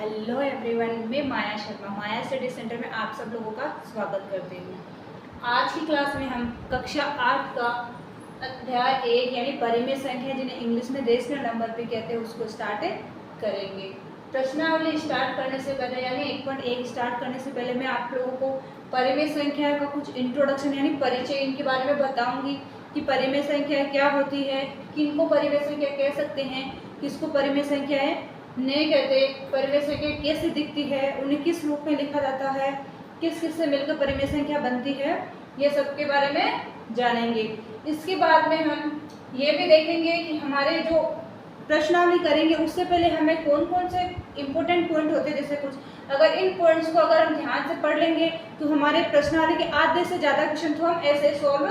Hello everyone, मैं माया शर्मा माया study centre में आप सब लोगों का स्वागत करती हूँ। आज की क्लास में हम कक्षा 8 का अध्याय 1 यानी परिमेय संख्या जिन्हें इंग्लिश में रेशनल नंबर भी कहते हैं उसको स्टार्ट करेंगे। प्रश्नावली स्टार्ट करने से पहले यानी 1.1 स्टार्ट करने से पहले मैं आप लोगों को परिमेय संख्या का कुछ इंट्रोडक्शन यानी परिचय इनके बारे में बताऊंगी कि परिमेय संख्या क्या होती है, किनको परिमेय संख्या कह सकते हैं, किसको परिमेय संख्या नहीं कहते, परिमेय संख्या कैसे दिखती है, उन्हें किस रूप में लिखा जाता है, किस किस से मिलकर परिमेय संख्या बनती है, ये सब के बारे में जानेंगे। इसके बाद में हम ये भी देखेंगे कि हमारे जो प्रश्नावली करेंगे उससे पहले हमें कौन कौन से इम्पोर्टेंट पॉइंट होते हैं, जैसे कुछ अगर इन पॉइंट्स को अगर हम ध्यान से पढ़ लेंगे तो हमारे प्रश्नावली के आधे से ज़्यादा क्वेश्चन तो हम ऐसे सॉल्व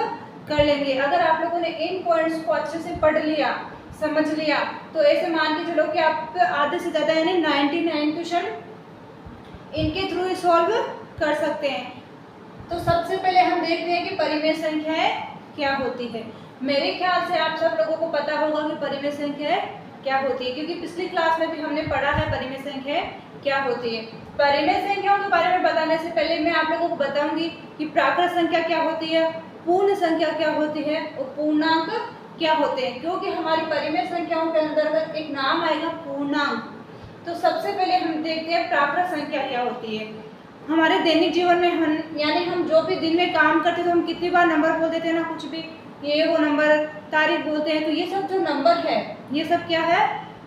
कर लेंगे। अगर आप लोगों ने इन पॉइंट्स को अच्छे से पढ़ लिया, समझ लिया, तो ऐसे मान के चलो कि आप आधे से ज़्यादा यानी 99 क्वेश्चन इनके थ्रू ही सॉल्व कर सकते हैं। तो सबसे पहले हम देखते हैं कि परिमेय संख्याएं क्या होती है। मेरे ख्याल से आप सब लोगों को पता होगा कि परिमेय संख्याएं क्या होती है, क्योंकि पिछली क्लास में भी हमने पढ़ा है परिमेय संख्याएं क्या होती है। परिमेय संख्याओं के बारे में बताने से पहले मैं आप लोगों को बताऊंगी कि प्राकृत संख्या क्या होती है, पूर्ण संख्या क्या होती है और पूर्णांक क्या होते हैं, क्योंकि हमारी परिमेय संख्याओं के अंतर्गत एक नाम आएगा पूर्णांक। तो सबसे पहले हम देखते हैं प्राकृत संख्या क्या होती है। हमारे दैनिक जीवन में हम जो भी दिन में काम करते हैं तो हम कितनी बार नंबर बोल देते हैं ना, कुछ भी ये वो नंबर तारीख बोलते हैं, तो ये सब जो नंबर है ये सब क्या है,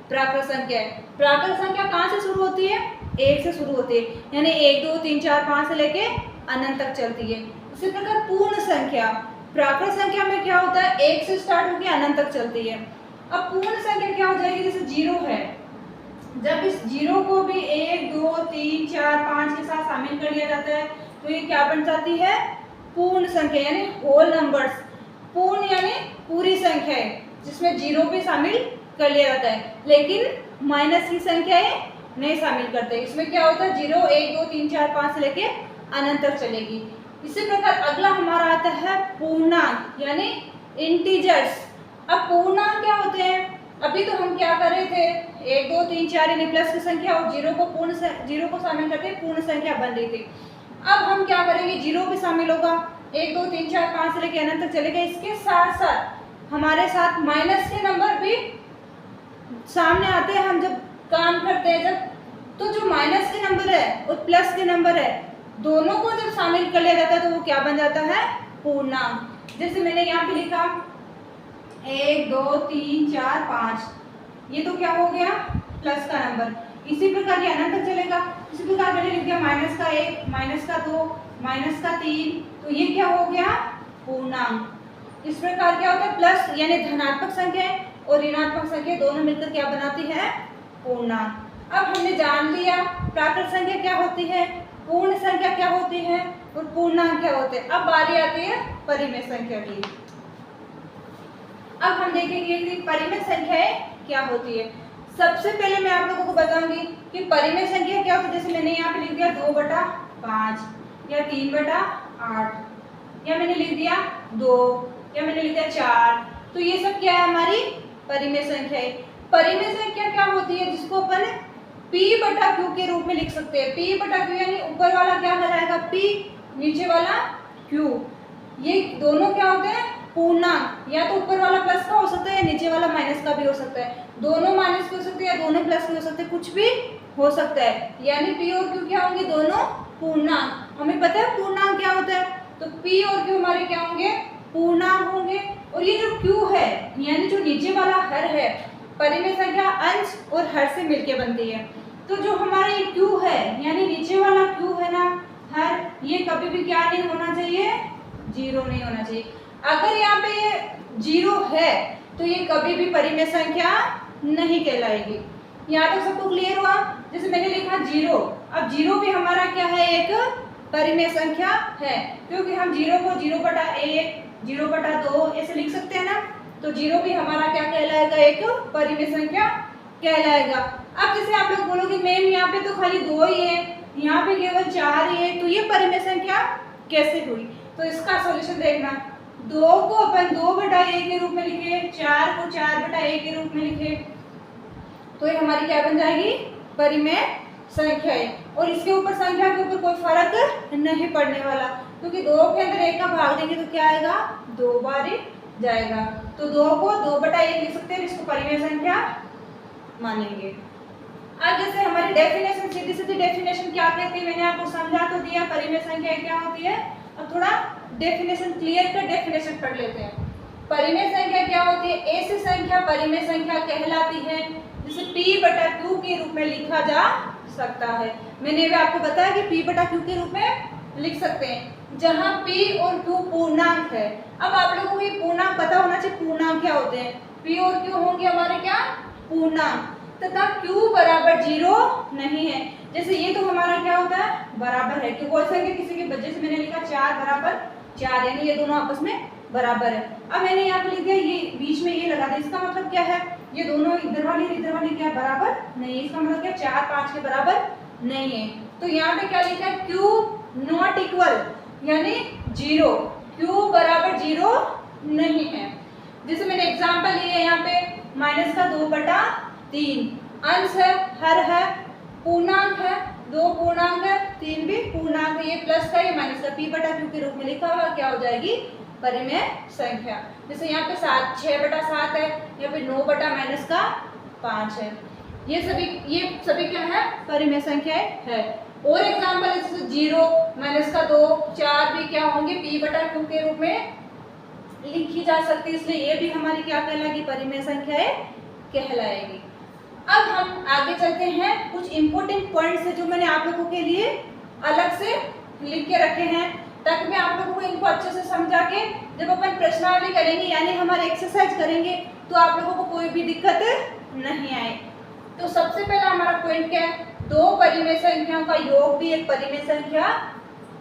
प्राकृत संख्या है। प्राकृत संख्या कहाँ से शुरू होती है, 1 से शुरू होती है, यानी 1 2 3 4 5 से लेके अनंत तक चलती है। इसी प्रकार पूर्ण संख्या, प्राकृत संख्या में क्या होता है, 1 से स्टार्ट होकर अनंत तक चलती है। अब पूर्ण संख्या क्या हो जाएगी, जैसे 0 है, जब इस 0 को भी 1 2 3 4 5 के साथ शामिल कर लिया जाता है तो ये क्या बन जाती है, पूर्ण संख्या यानी होल नंबर्स। पूर्ण यानी पूरी संख्या है जिसमें 0 भी शामिल कर लिया जाता है, लेकिन माइनस की संख्याएं नहीं शामिल करते। इसमें क्या होता है, 0 1 2 3 4 5 से लेके अनंत तक चलेगी। इसी प्रकार अगला हमारा आता है पूर्णांक यानी इंटीजर्स। अब पूर्णांक क्या होते हैं, अभी तो हम क्या कर रहे थे, 1 2 3 4 यानी प्लस की संख्या और 0 को शामिल करके पूर्ण संख्या बन रही थी। अब हम क्या करेंगे, 0 भी शामिल होगा, 1 2 3 4 5 से लेके अनंत तक चलेगा। इसके साथ साथ हमारे साथ माइनस के नंबर भी सामने आते हैं। हम जब काम करते हैं तो जो माइनस के नंबर है और प्लस के नंबर है दोनों को जब शामिल कर लिया जाता है तो वो क्या बन जाता है, पूर्णांक। जैसे मैंने यहाँ पे लिखा 1 2 3 4 5, ये तो क्या हो गया, प्लस का नंबर। इसी प्रकार ये अनंत तक चलेगा। इसी प्रकार मैंने लिख दिया -1 -2 -3, तो ये क्या हो गया, पूर्णांक। इस प्रकार क्या होता है, प्लस यानी धनात्मक संख्या और ऋणात्मक संख्या दोनों मिलकर क्या बनाती है, पूर्णांक। अब हमने जान लिया प्राकृत संख्या क्या होती है, पूर्ण संख्या क्या होती है और पूर्णांक क्या होते हैं। अब बारी आती है परिमेय संख्या की। अब हम देखेंगे कि परिमेय संख्याएं क्या होती है। सबसे पहले मैं आप लोगों को बताऊंगी कि परिमेय संख्या क्या होती है। जैसे मैंने यहाँ पे लिख दिया 2/5 या 3/8 या मैंने लिख दिया 2 या मैंने लिख दिया 4, तो ये सब क्या है, हमारी परिमेय संख्या है। परिमेय संख्या क्या होती है, जिसको अपन P/Q के रूप में लिख सकते हैं। P/Q यानी ऊपर वाला क्या कहलाएगा P, नीचे वाला Q। ये दोनों क्या होते हैं, पूर्णांक। या तो ऊपर वाला प्लस का हो सकता है या नीचे वाला माइनस का भी हो सकता है। दोनों माइनस के हो सकते हैं या दोनों प्लस के हो सकते हैं, कुछ भी हो सकता है। यानी P और Q क्या होंगे, दोनों पूर्णांक। हमें पता है पूर्णांक क्या होता है, तो P और Q हमारे क्या होंगे, पूर्णांक होंगे। और ये जो Q है यानी जो नीचे वाला हर है, परिमेय संख्या अंश और हर से मिलके बनती है। तो जो हमारा ये Q है यानी नीचे वाला Q है ना, हर, ये कभी भी क्या नहीं होना चाहिए, 0 नहीं होना चाहिए। अगर यहाँ पे 0 है तो ये कभी भी परिमेय संख्या नहीं कहलाएगी। यहाँ तक सबको क्लियर हुआ। जैसे मैंने लिखा 0, अब 0 भी हमारा क्या है, एक परिमेय संख्या है, क्योंकि हम 0 को 0/1 0/2 ऐसे लिख सकते हैं ना, तो 0 भी हमारा क्या कहलाएगा, एक परिमेय संख्या कहलाएगा। अब जैसे आप लोग बोलोगे मैम यहाँ पे तो खाली 2 ही है, यहाँ पे केवल 4 ही है, तो ये परिमेय संख्या कैसे हुई। तो इसका सॉल्यूशन देखना, 2 को अपन 2/1 के रूप में लिखे, 4 को 4/1 के रूप में लिखे, तो ये हमारी क्या बन जाएगी, परिमेय संख्याएं, और इसके ऊपर संख्या के ऊपर कोई फर्क नहीं पड़ने वाला, क्योंकि 2 के अंदर 1 का भाग देंगे तो क्या आएगा, 2 बार ही जाएगा। तो 2 को 2/1 लिख सकते हैं, इसको परिमेय संख्या मानेंगे। अब जैसे हमारी डेफिनेशन, सीधी सीधी डेफिनेशन क्या कहती है, मैंने आपको समझा तो दिया परिमेय संख्या क्या होती है। अब थोड़ा डेफिनेशन क्लियर कर डेफिनेशन पढ़ लेते हैं। परिमेय संख्या क्या होती है, ऐसी संख्या परिमेय संख्या कहलाती है जिसे p/q के रूप में लिखा जा सकता है। मैंने भी आपको बताया कि p/q के रूप में लिख सकते हैं, जहां p और q पूर्णांक है। अब आप लोगों को ये पूर्णांक पता होना चाहिए, पूर्णांक क्या होते हैं। p और q होंगे हमारे क्या, पूर्णांक, तथा q बराबर 0 नहीं है। जैसे ये तो हमारा क्या होता है, बराबर है, क्यों बोल सकते किसी के वजह से मैंने लिखा 4 बराबर 4, यानी ये दोनों आपस में बराबर है। अब मैंने यहाँ पे लिख दिया, ये बीच में ये लगा दिया, इसका मतलब क्या है, ये दोनों इधर वाली क्या बराबर नहीं है, इसका मतलब क्या 4 5 के बराबर नहीं है। तो यहाँ पे क्या लिखा है, q नॉट इक्वल यानी 0, q बराबर 0 नहीं है। जैसे मैंने एग्जांपल लिए यहाँ पे -2/3, अंश है, हर है, पूर्णांक है, 2 पूर्णांक है, 3 भी पूर्णांक है, ये प्लस का ये माइनस का, p/q के रूप में लिखा हुआ क्या हो जाएगी, परिमेय संख्या। जैसे यहाँ पे 6/7 है, यहाँ पे 9/-5 है, ये सभी क्या है, परिमेय संख्याएं है। और एग्जांपल है जैसे 0, -2, 4 भी क्या होंगे, p/q के रूप में लिखी जा सकती है, इसलिए ये भी हमारी क्या कहलाएगी, परिमेय संख्याएं कहलाएगी। अब हम आगे चलते हैं, कुछ इंपॉर्टेंट पॉइंट्स है जो मैंने आप लोगों के लिए अलग से लिख के रखे हैं, ताकि मैं आप लोगों को इनको अच्छे से समझा के जब अपन प्रश्नावली करेंगे यानी हमारे एक्सरसाइज करेंगे तो आप लोगों को कोई भी दिक्कत नहीं आए। तो सबसे पहला हमारा पॉइंट क्या है, 2 परिमेय संख्याओं का योग भी एक परिमेय संख्या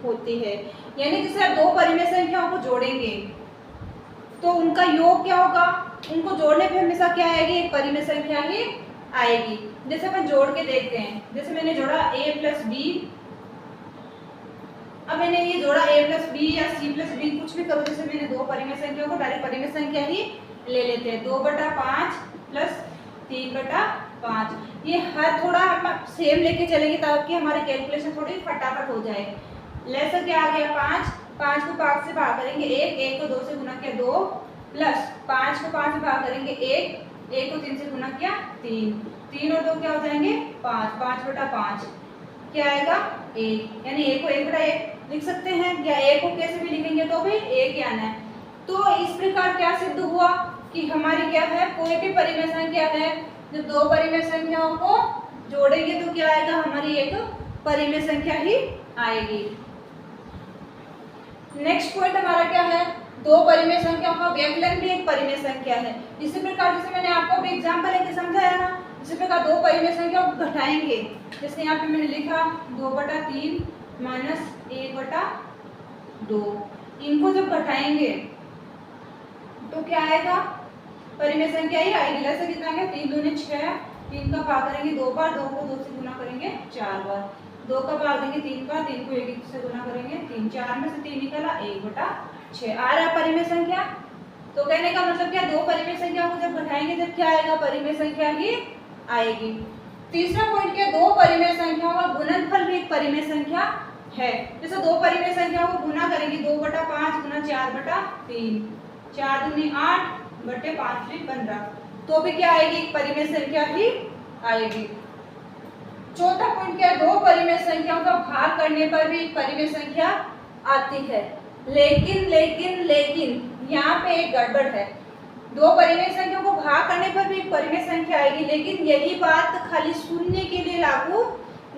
होती है। यानी जैसे आप 2 परिमेय संख्याओं को जोड़ेंगे तो उनका योग क्या होगा, उनको जोड़ने पे हमेशा क्या आएगी, एक परिमेय संख्या ही आएगी। जैसे अपन जोड़ के देखते हैं, जैसे मैंने जोड़ा a + b, अब मैंने ये जोड़ा a + b या c + b, कुछ भी करो, जैसे मैंने 2 परिमेय संख्याओं को डायरेक्ट परिमेय संख्या ही ले लेते हैं, 2/5 + 3/5। ये हर थोड़ा हम सेम लेके चलेंगे ताकि हमारी कैलकुलेशन थोड़ी फटाफट हो जाए। लेसन क्या आ गया, 5 को 5 से भाग करेंगे 1 को 2 से गुना किया 2, प्लस 5 को 5 से भाग करेंगे 1 को 3 से गुना किया 3 और 2 क्या हो जाएंगे 5/5 क्या आएगा 1, यानी 1 को 1/1 लिख सकते हैं, या 1 को कैसे भी लिखेंगे तो भी 1 ही आना है। तो इस प्रकार क्या सिद्ध हुआ कि हमारी क्या है, कोई भी परिमेय संख्या है, जब 2 परिमेय संख्याओं को जोड़ेंगे तो क्या आएगा, हमारी एक परिमेय संख्या ही आएगी। नेक्स्ट पॉइंट हमारा क्या है, 2 परिमेय संख्याओं का व्यवकलन भी एक परिमेय संख्या है। इसी प्रकार जैसे मैंने आपको भी एग्जांपल लेके समझाया ना, इसी प्रकार 2 परिमेय संख्याओं को घटाएंगे, जैसे यहाँ पे मैंने लिखा 2/3 - 1/2, इनको जब घटाएंगे तो क्या आएगा, परिमेय संख्या ही आएगी। जैसे कितना आएगा, 3 दूनी 6, 3 का भाग करेंगे 2 बार, 2 को 2 से गुना करेंगे 4 बार, 2 का भाग देंगे 3 बार, 3 को 1 से गुना करेंगे 3, 4 में से 3 निकला 1/6 आ रहा परिमेय संख्या। तो कहने का मतलब क्या, 2 परिमेय संख्याओं को जब घटाएंगे जब क्या आएगा, परिमेय संख्या ही आएगी। तीसरा पॉइंट क्या, 2 परिमेय संख्याओं का गुणनफल भी एक परिमेय संख्या है। जैसे 2 परिमेय संख्याओं को गुना करेंगे 2/5 गुना 4/3, 4 दूनी 8 बटे 5 × 15, तो भी क्या आएगी, एक परिमेय संख्या ही आएगी। चौथा पॉइंट क्या है, 2 परिमेय संख्याओं का भाग करने पर भी एक परिमेय संख्या आती है। लेकिन यहाँ पे एक गड़बड़ है, 2 परिमेय संख्याओं को भाग करने पर भी एक परिमेय संख्या आएगी, लेकिन यही बात खाली शून्य के लिए लागू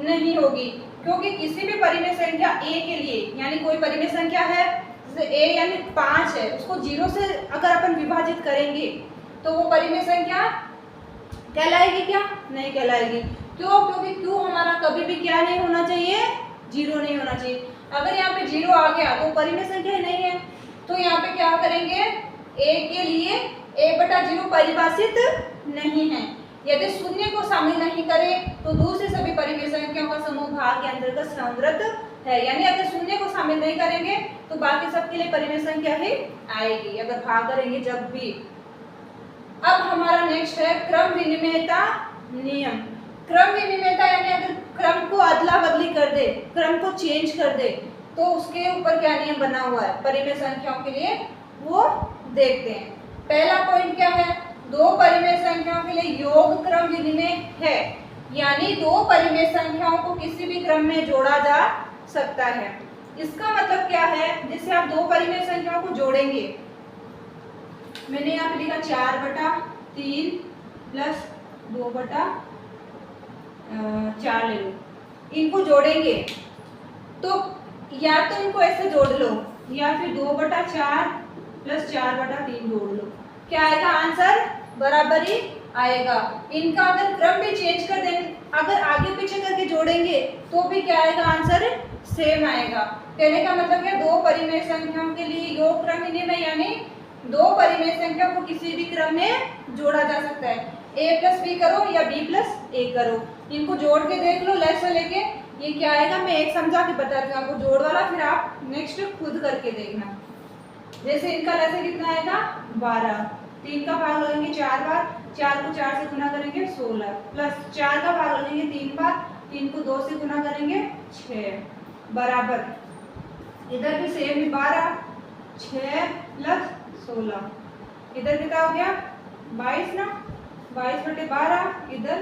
नहीं होगी, क्योंकि किसी भी परिमेय संख्या a के लिए, यानी कोई परिमेय संख्या है जैसे a यानी 5 है, उसको 0 से अगर अपन विभाजित करेंगे तो वो परिमेय संख्या कहलाएगी क्या, नहीं कहलाएगी। क्यों, क्योंकि q हमारा कभी भी क्या नहीं होना चाहिए, 0 नहीं होना चाहिए। अगर यहाँ पे 0 आ गया तो परिमेय संख्या ही नहीं है, तो यहाँ पे क्या करेंगे, a के लिए a/0 परिभाषित नहीं है। यदि शून्य को शामिल नहीं करें तो दूसरे सभी परिमेय संख्याओं का समूह भाग के अंतर्गत संवृत है, यानी अगर शून्य को शामिल नहीं करेंगे तो बाकी सबके लिए परिमेय संख्या ही आएगी, अगर भाग करेंगे जब भी। अब हमारा नेक्स्ट है क्रम विनिमेयता नियम। क्रम विनिमेयता यानी अगर क्रम क्रम को चेंज कर दे तो उसके ऊपर क्या नियम बना हुआ है परिमेय संख्याओं के लिए, वो देखते हैं। पहला पॉइंट क्या है, दो परिमेय संख्याओं के लिए योग क्रम विधि में है, यानी दो परिमेय संख्याओं को किसी भी क्रम में जोड़ा जा सकता है। इसका मतलब क्या है, जैसे आप दो परिमेय संख्याओं को जोड़ेंगे, मैंने यहाँ पे लिखा 4/3 प्लस 2/4 ले लो, इनको जोड़ेंगे तो या तो इनको ऐसे जोड़ लो या फिर 2/4 प्लस 4/3 जोड़ लो, क्या आएगा आंसर बराबरी आएगा। इनका अगर क्रम भी चेंज कर देंगे, अगर आगे पीछे करके जोड़ेंगे तो भी क्या आएगा आंसर सेम आएगा। कहने का मतलब क्या, दो परिमेय संख्याओं के लिए योग क्रम विधि में यानी दो परिमेय संख्या को किसी भी क्रम में जोड़ा जा सकता है, a प्लस बी करो या b प्लस a करो, इनको जोड़ के देख लो लेस से लेके, ये क्या आएगा मैं एक समझा के बताती हूँ आपको जोड़ वाला, फिर आप नेक्स्ट खुद करके देखना। जैसे इनका लेस कितना आएगा 12, 3 का भाग लगेंगे 4 बार, 4 को 4 से गुना करेंगे 16, प्लस 4 का भाग लगेंगे 3 बार, 3 को 2 से गुना करेंगे 6, बराबर इधर भी सेम ही 12, 6 प्लस 16, इधर कितना हो गया 22 ना, 22/12, इधर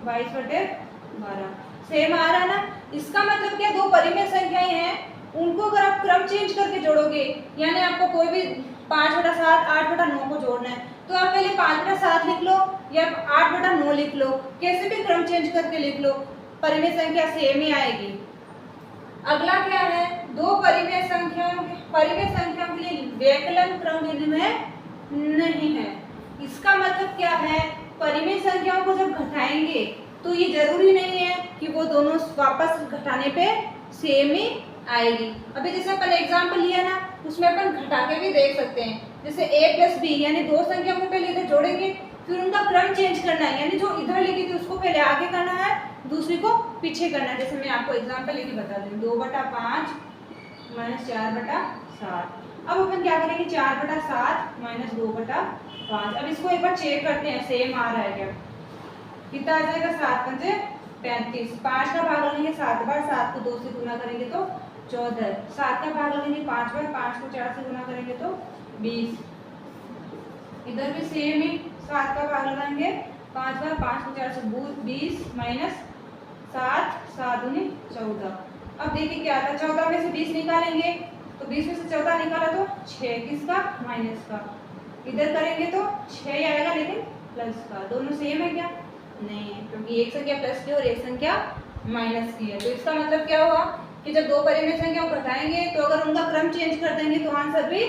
22/12, सेम आ रहा ना। इसका मतलब क्या, दो परिमेय संख्याएं हैं, उनको अगर आप क्रम चेंज करके जोड़ोगे, यानी आपको कोई भी 5/7, 8/9 को जोड़ना है तो आप पहले 5/7 लिख लो या 8/9 लिख लो, कैसे भी क्रम चेंज करके लिख लो, परिमेय संख्या सेम ही आएगी। अगला क्या है, दो परिमेय संख्याओं के लिए व्यकलन क्रम विधि में नहीं है। इसका मतलब क्या है, परिमेय संख्याओं को जब घटाएंगे तो ये जरूरी नहीं है कि वो दोनों वापस घटाने पे सेम ही आएगी। अभी जैसे अपन एग्जाम्पल लिया ना, उसमें अपन घटा के भी देख सकते हैं, जैसे a प्लस बी यानी दो संख्या को पहले इधर जोड़ेंगे, फिर उनका क्रम चेंज करना है, यानी जो इधर लिखी थी उसको पहले आगे करना है, दूसरी को पीछे करना है। जैसे मैं आपको एग्जाम्पल लेके बता दूँ, 2/5 माइनस 4/7, अब अपन क्या करेंगे 4/7 माइनस 2/5, अब इसको एक बार चेक करते हैं सेम आ रहा है क्या, कितना आ जाएगा 7×5 = 35, 5 का भाग लगेंगे 7 बार, 7 को 2 से गुना करेंगे तो 14, 7 का भाग लगेंगे 5 बार, 5 को 4 से गुना करेंगे तो 20, इधर भी सेम ही 7 का भाग लगाएंगे 5 बार, 5 को 4 से 20 माइनस 7, 7 दूनी 14। अब देखिए क्या आता है, 14 में से 20 निकालेंगे तो 20 में से 14 निकाला तो 6, किसका माइनस का, इधर करेंगे तो 6 आएगा लेकिन प्लस का, दोनों सेम है क्या, नहीं है, क्योंकि एक संख्या प्लस की और एक संख्या माइनस की है। तो इसका मतलब क्या हुआ कि जब दो परिमेय संख्याओं को घटाएंगे तो अगर उनका क्रम चेंज कर देंगे तो आंसर भी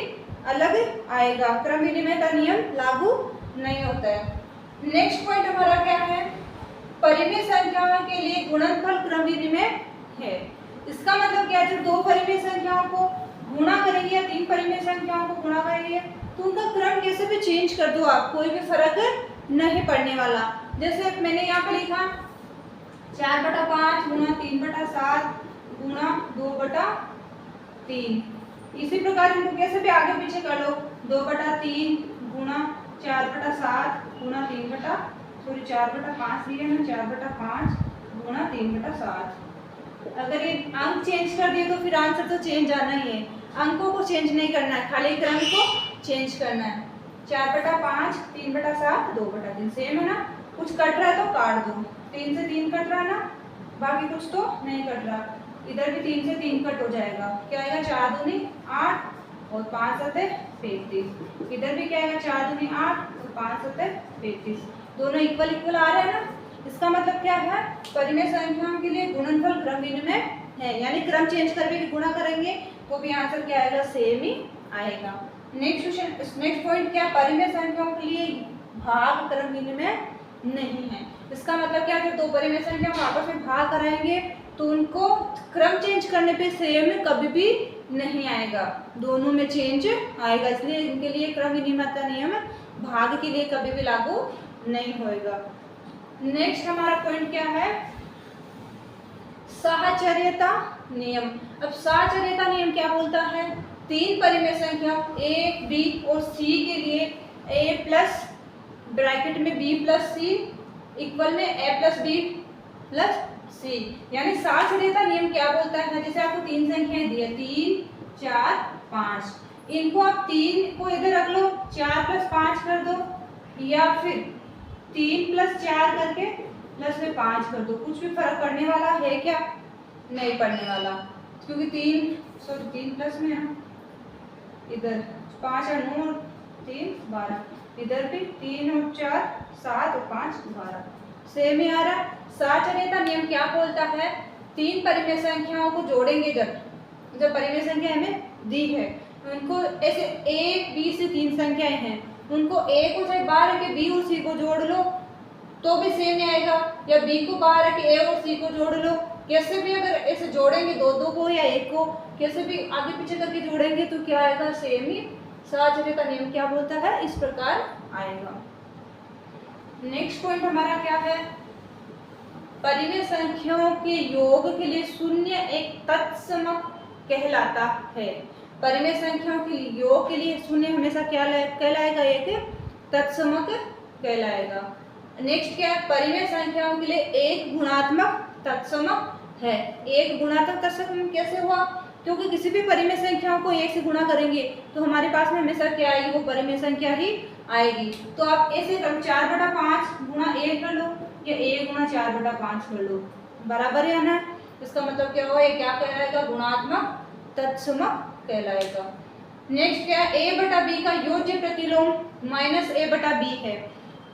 अलग आएगा, क्रम विनिमय का नियम लागू नहीं होता है। नेक्स्ट पॉइंट हमारा क्या है, परिमेय संख्याओं के लिए गुणनफल क्रम विनिमय है। इसका मतलब क्या है, जब दो परिमेय संख्याओं को गुणा करेंगे या तीन परिमेय संख्याओं को गुणा करेंगे तो उनका क्रम कैसे भी चेंज कर दो आप, कोई भी फर्क नहीं पड़ने वाला। जैसे मैंने यहाँ पे लिखा 4/5 गुणा 3/7 गुणा 2/3, इसी प्रकार इनको कैसे भी आगे पीछे कर लो, 2/3 गुणा 4/7 गुणा 4/5 लिया ना, 4/5 गुणा 3/7। अगर ये अंक चेंज कर दिए तो फिर आंसर तो चेंज आना ही है, अंकों को चेंज नहीं करना है, खाली क्रम को चेंज करना है। 4/5 3/7 2/3 सेम है ना, कुछ कट रहा है तो काट दो, 3 से 3 कट रहा है ना, बाकी कुछ तो नहीं कट रहा, इधर भी 3 से 3 कट हो जाएगा, क्या आएगा 4 दूनी 8 और 5 7 35, इधर भी क्या आएगा 4 दूनी 8 और 5 7 35, दोनों इक्वल इक्वल आ रहे हैं ना। इसका मतलब क्या है, परिमेय संख्याओं के लिए गुणनफल क्रम विनिमय है, यानी क्रम चेंज करके भी गुणा करेंगे तो भी आंसर क्या आएगा, सेम ही आएगा। नेक्स्ट पॉइंट क्या, परिमेय संख्याओं के लिए भाग क्रम विनिमय नहीं है। इसका मतलब क्या है, दो परिमेय संख्या आपस में भाग कराएंगे तो उनको क्रम चेंज करने पे सेम कभी भी नहीं आएगा, दोनों में चेंज आएगा, इसलिए इनके लिए क्रम विनिमय का नियम भाग के लिए कभी भी लागू नहीं होएगा। नेक्स्ट हमारा पॉइंट क्या है, साहचर्यता नियम। अब साहचर्यता नियम क्या बोलता है, तीन परिमेय संख्या a, b और c के लिए a प्लस ब्रैकेट में b प्लस c इक्वल में a प्लस b प्लस सी। यानी साक्षरता नियम क्या बोलता है, जैसे आपको तीन संख्याएं दी है 3 4 5, इनको आप 3 को इधर रख लो, 4 + 5 कर दो, या फिर 3 + 4 करके प्लस में 5 कर दो। कुछ भी फर्क पड़ने वाला है क्या? नहीं पड़ने वाला, क्योंकि 3 प्लस में है, इधर 5 और 9 और 3 12, इधर भी 3 और 4 7 और 5 12, सेम ही आ रहा है। साक्षरता नियम क्या बोलता है, तीन परिमेय संख्याओं को जोड़ेंगे, जब परिमेय संख्या हमें दी है, उनको ऐसे ए बी से तीन संख्याएं हैं, उनको ए को चाहे बाहर रख के बी और सी को जोड़ लो तो भी सेम ही आएगा, या बी को बाहर रख के ए और सी को जोड़ लो, कैसे भी अगर ऐसे जोड़ेंगे दो दो को या एक को, कैसे भी आगे पीछे करके जोड़ेंगे तो क्या आएगा, सेम ही। साक्षरता नियम क्या बोलता है, इस प्रकार आएगा। नेक्स्ट पॉइंट हमारा क्या है, परिमेय संख्याओं के योग के लिए शून्य एक तत्समक कहलाता है। परिमेय संख्याओं के योग के लिए शून्य हमेशा क्या कहलाएगा, एक तत्समक कहलाएगा। नेक्स्ट क्या है, परिमेय संख्याओं के लिए एक गुणात्मक तत्समक है। एक गुणात्मक तत्समक कैसे हुआ, क्योंकि किसी भी परिमेय संख्याओं को एक से गुणा करेंगे तो हमारे पास में हमेशा क्या आएगी, वो परिमेय संख्या ही आएगी। तो आप ऐसे 4/5 गुणा 1 कर लो, या 1 गुणा 4/5 कर लो, बराबर है ना। इसका मतलब क्या हुआ, ये क्या कहलाएगा, गुणात्मक तत्समक कहलाएगा। नेक्स्ट क्या है, a/b का योज्य प्रतिलोम -a/b है,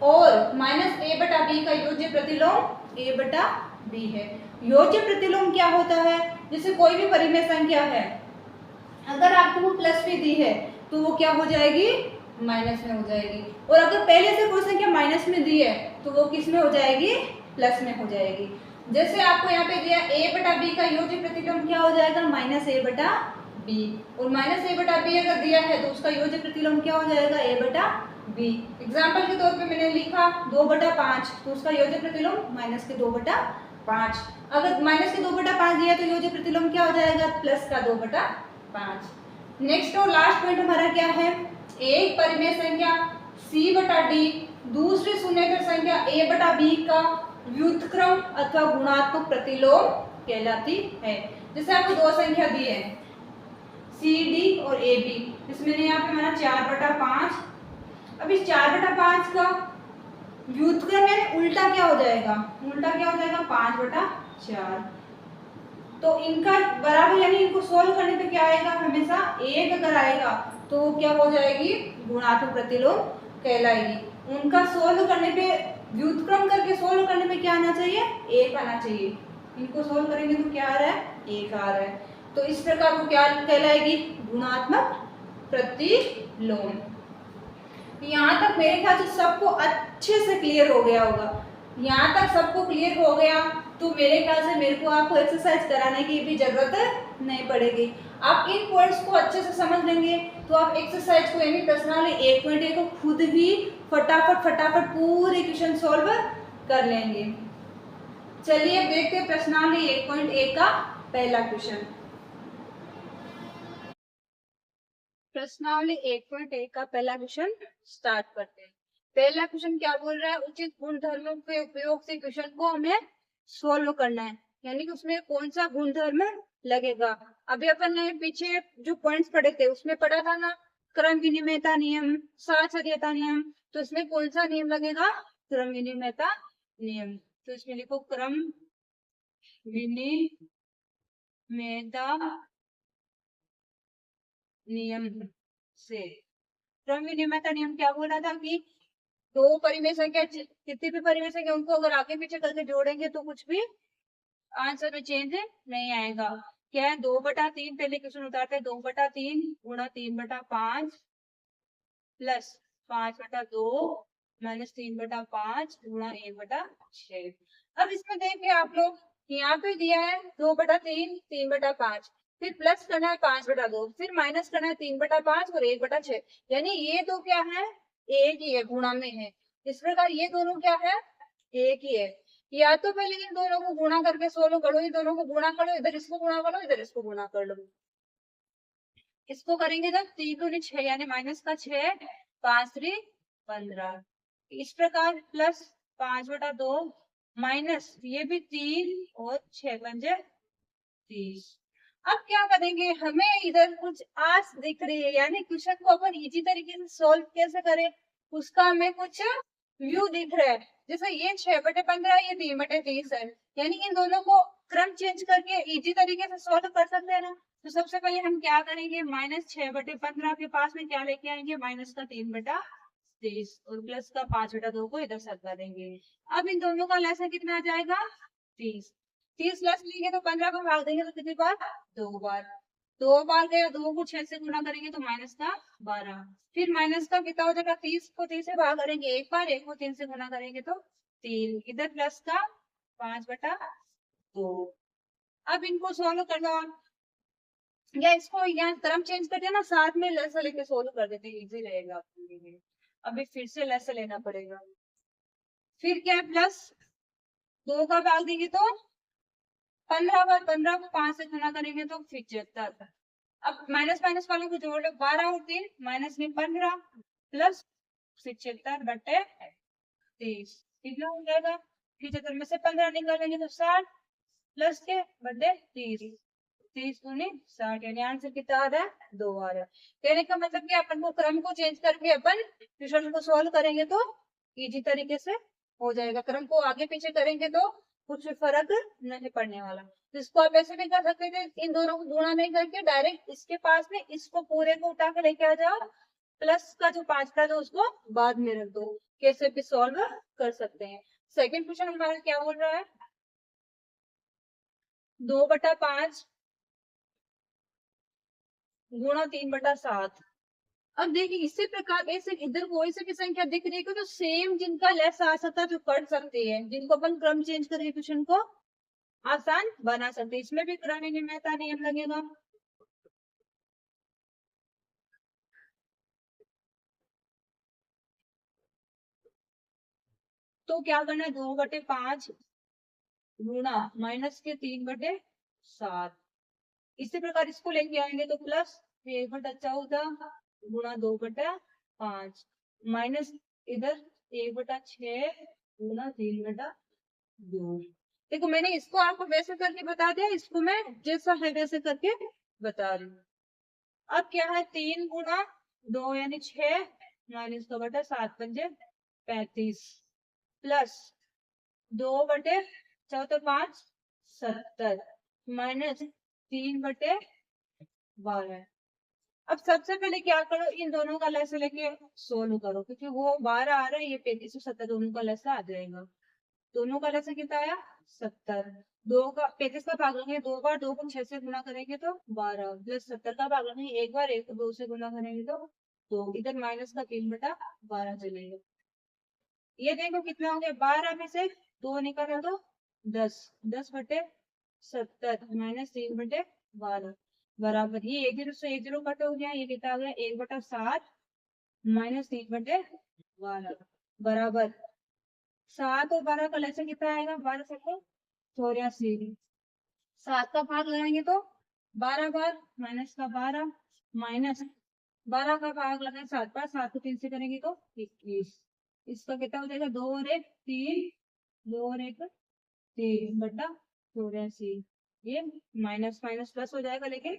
और -a/b का योज्य प्रतिलोम a/b है। योज्य प्रतिलोम क्या होता है, जैसे कोई भी परिमेय संख्या है, अगर आपको वो प्लस में दी है तो वो क्या हो जाएगी, माइनस में हो जाएगी, और अगर पहले से कोई संख्या माइनस में दी है तो वो किस में हो जाएगी, प्लस में हो जाएगी। जैसे आपको यहाँ पे दिया a/b का योज्य प्रतिलोम क्या हो जाएगा, -a/b, और -a/b अगर दिया है तो उसका योज्य प्रतिलोम क्या हो जाएगा, a/b। एग्जाम्पल के तौर पे मैंने लिखा 2/5, तो उसका योज्य प्रतिलोम -2/5। अगर -2/5 दिया तो योज्य प्रतिलोम क्या हो जाएगा, +2/5। नेक्स्ट और लास्ट पॉइंट हमारा क्या है, एक परिमेय संख्या c/d दूसरी शून्येतर संख्या a/b का व्युत्क्रम अथवा गुणात्मक प्रतिलोम कहलाती है। जैसे आपको दो संख्या दी है CD और AB, इसमें यहाँ पे हमारा 4/5। अब इस 4/5 का व्युत्क्रम यानी उल्टा क्या हो जाएगा, 5/4। तो इनका बराबर यानी इनको सोल्व करने पे क्या आएगा, हमेशा एक अगर आएगा तो वो क्या हो जाएगी, गुणात्मक प्रतिलोम कहलाएगी। उनका सोल्व करने पे, व्युत्क्रम करके सोल्व करने पे क्या आना चाहिए, एक आना चाहिए। इनको सोल्व करेंगे तो क्या आ रहा है, एक आ रहा है। तो इस प्रकार वो क्या कहलाएगी, गुणात्मक प्रतिलोम। यहाँ तक मेरे ख्याल से सबको अच्छे से क्लियर हो गया होगा। यहाँ तक सबको क्लियर हो गया तो मेरे ख्याल से मेरे को आपको एक्सरसाइज कराने की भी जरूरत नहीं पड़ेगी। आप इन पॉइंट्स को अच्छे से समझ लेंगे तो आप एक्सरसाइज को यानी प्रश्नावली 1.1 को खुद ही फटाफट पूरे क्वेश्चन सॉल्व कर लेंगे। चलिए देखते हैं प्रश्नावली 1.1 का पहला क्वेश्चन। प्रश्नावली 1.1 का पहला क्वेश्चन स्टार्ट करते हैं। पहला क्वेश्चन क्या बोल रहा है, उचित गुणधर्मों के उपयोग से क्वेश्चन को हमें सोल्व करना है, यानी कि उसमें कौन सा गुणधर्म लगेगा। अभी अपन ने पीछे जो पॉइंट्स पढ़े थे उसमें पढ़ा था ना, क्रम विनिमयता नियम, साक्षरता नियम, तो इसमें कौन सा नियम लगेगा, क्रम विनिमयता नियम। तो इसमें लिखो क्रम विनिमयता नियम से। क्रम विनिमयता नियम क्या बोला था कि दो परिमेय संख्या, कितनी भी परिमेय संख्या, उनको अगर आगे पीछे करके जोड़ेंगे तो कुछ भी आंसर में चेंज नहीं आएगा। क्या है, 2/3, पहले क्वेश्चन उतारते हैं, 2/3 गुणा 3/5 प्लस 5/2 माइनस 3/5 गुणा 1/6। अब इसमें देखिए आप लोग, यहाँ पे दिया है 2/3 3/5, फिर प्लस करना है 5/2, फिर माइनस करना है 3/5 और 1/6, यानी ये तो क्या है, एक ही है, गुणा में है। इस प्रकार ये दोनों क्या है, एक ही है। या तो पहले इन दोनों को गुणा करके सोल्व करो, इन दोनों को गुणा करो, इधर इसको गुणा करो, इधर इसको गुणा कर लो। इसको करेंगे जब 3 दूनी 6 यानी -6, 5 3 15। इस प्रकार प्लस 5/2 माइनस ये भी 3 और 6 पंजे 30। अब क्या करेंगे, हमें इधर कुछ आस दिख रही है, यानी क्वेश्चन को अपन इजी तरीके से सॉल्व कैसे करें, उसका हमें कुछ व्यू दिख रहा है। जैसे ये 6/15 ये 3/30 है, यानी इन दोनों को क्रम चेंज करके इजी तरीके से सॉल्व कर सकते हैं ना। तो सबसे पहले हम क्या करेंगे, -6/15 के पास में क्या लेके आएंगे, माइनस का 3/30 और प्लस का 5/2 को इधर साथ कर देंगे। अब इन दोनों का लसागु कितना आ जाएगा, 30। 30 लस लेंगे तो 15 को भाग देंगे तो कितनी बार, 2 बार। 2 बार गया, 2 को 6 से गुना करेंगे तो माइनस का 12। फिर माइनस का कितना हो जाएगा, 30 को 30 से भाग करेंगे एक बार, 1 को 3 से गुना करेंगे तो 3। इधर प्लस का 5/2। अब इनको सोल्व कर दो, या इसको यहाँ क्रम चेंज कर दिया ना, साथ में लसा लेके सोल्व कर देते हैं, इजी रहेगा आपके लिए। अभी फिर से लसा लेना पड़ेगा। फिर क्या है, प्लस 2 का भाग देंगे तो 15 बार, 15 को 5 से गुना करेंगे तो 75। अब माइनस माइनस वालों को जोड़ लो, 12 और 3 माइनस में 15 प्लस 75/30 कितना हो जाएगा, 75 में से 15 निकालेंगे तो 60 प्लस के बटे 30, 30×60, यानी आंसर कितना आ रहा है, 2 आ रहा है। कहने का मतलब कि अपन को क्रम को चेंज करके अपन क्वेश्चन को सॉल्व करेंगे तो इजी तरीके से हो जाएगा। क्रम को आगे पीछे करेंगे तो कुछ फर्क नहीं पड़ने वाला। तो इसको आप ऐसे भी कर सकते थे, इन दोनों को गुणा नहीं करके डायरेक्ट इसके पास में इसको पूरे को उठा के लेके आ जाओ, प्लस का जो 5 था तो उसको बाद में रख दो, कैसे भी सॉल्व कर सकते हैं। सेकंड क्वेश्चन हमारा क्या बोल रहा है, 2/5 गुणा 3/7। अब देखिए इसी प्रकार ऐसे इधर कोई सी भी संख्या दिख रही है तो सेम जिनका लेस आ सकता है जो कर सकते हैं, जिनको अपन क्रम चेंज करके क्वेश्चन को आसान बना सकते हैं। इसमें भी क्रम मेहता नियम लगेगा। तो क्या करना है, 2/5 गुणा -3/7। इसी प्रकार इसको लेके आएंगे तो प्लस 1/14 गुणा 2/5 माइनस इधर 1/6 गुणा 3/2। देखो मैंने इसको आपको वैसे करके बता दिया, इसको मैं जैसा है वैसे करके बता रही हूँ। अब क्या है, 3 गुणा 2 यानी 6 माइनस 2/7 × 5 प्लस 2/4 70 माइनस 3/12। अब सबसे पहले क्या करो, इन दोनों का लसा लेके सोल्व करो, क्योंकि वो 12 आ रहा है, ये 35 और 70 दोनों का लसा आ जाएगा। दोनों का लसा कितना आया, 70। 2 का 35 का भाग लेंगे 2 बार, 2 को 6 से गुना करेंगे तो 12 प्लस 70 का भाग लेंगे एक बार, 1 को 2 से गुना करेंगे तो 2। इधर माइनस का 3/12 चलेगा। ये देखो कितना हो गया, 12 में से 2 निकाला तो 10, 10/70 माइनस 3/12 बराबर, ये 1 0 से 1 0 कट हो गया, ये कितना आ गया, 1/7 माइनस 3/12 बराबर 7 और 12 का लसा कितना आएगा, 12 से 84। 7 का भाग लगाएंगे तो 12 बार माइनस का 12 माइनस 12 का भाग लगाए 7 बार, 7 को 3 से करेंगे तो 21। इसका कितना हो जाएगा, 2 और 1 3, 2 और 1 3/84। ये माइनस माइनस प्लस हो जाएगा, लेकिन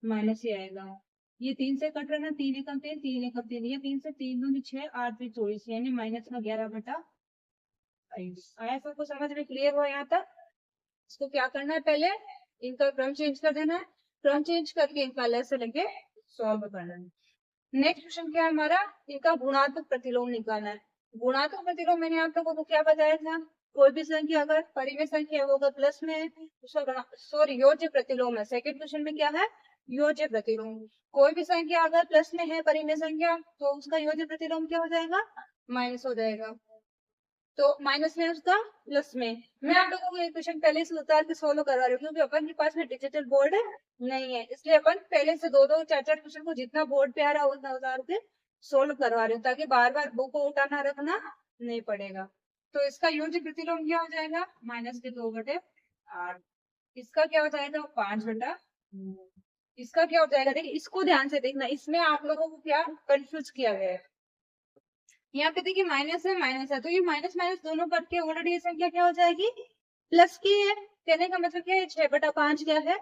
माइनस ही आएगा। ये 3 से कट रहा है ना, 3 एकम 3 3 एकम 3, ये 3 से 3 दूनी 6 8 भी 24, यानी माइनस का 11/22। आया सबको समझ में, क्लियर हुआ यहाँ तक। इसको क्या करना है, पहले इनका क्रम चेंज कर देना है, क्रम चेंज करके इनका लेसे लेके सॉल्व करना है। नेक्स्ट क्वेश्चन क्या है हमारा, इनका गुणात्मक प्रतिलोम निकालना है। गुणात्मक प्रतिलोम मैंने आप लोगों को क्या बताया था, कोई भी संख्या अगर परिमेय संख्या है वो अगर प्लस में है, सॉरी योज्य प्रतिलोम है। सेकंड क्वेश्चन में क्या है, योज्य प्रतिलोम। कोई भी संख्या अगर प्लस में है परिमेय संख्या तो उसका योज्य प्रतिलोम क्या हो जाएगा, माइनस हो जाएगा। तो माइनस में उसका प्लस में। मैं आप लोगों को ये क्वेश्चन पहले से उतार के सोल्व करवा रही हूँ, क्योंकि अपन के पास में डिजिटल बोर्ड नहीं है, इसलिए अपन पहले से 2 2 4 4 क्वेश्चन को जितना बोर्ड पे आ रहा है उतना उतार के सोल्व करवा रही हूँ, ताकि बार बार बुक को उठाना रखना नहीं पड़ेगा। तो इसका योज्य प्रतिलोम क्या हो जाएगा, -2/8। इसका क्या हो जाएगा, 5/9। इसका क्या हो जाएगा, देखिए इसको ध्यान से देखना, इसमें आप लोगों को क्या कंफ्यूज किया गया है। यहाँ पे देखिए माइनस है तो ये माइनस माइनस दोनों कट के ऑलरेडी ये संख्या क्या हो जाएगी, प्लस की है। कहने का मतलब क्या है, 6/5 क्या है,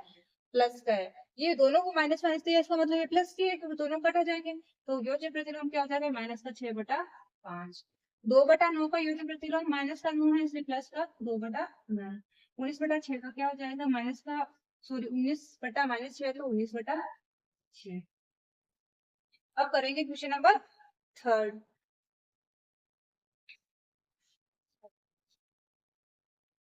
प्लस का है। ये दोनों को माइनस माइनस दिया, इसका मतलब ये प्लस की है क्योंकि दोनों कट हो जाएंगे। तो योज्य प्रतिलोम क्या हो जाएगा, माइनस का 6/5। 2/9 का योज्य प्रतिलोम माइनस का 9 है, इसलिए प्लस का 2/9। 19/6 का क्या हो जाएगा, माइनस का सॉरी 19/-6 तो 19/6। अब करेंगे क्वेश्चन नंबर 3।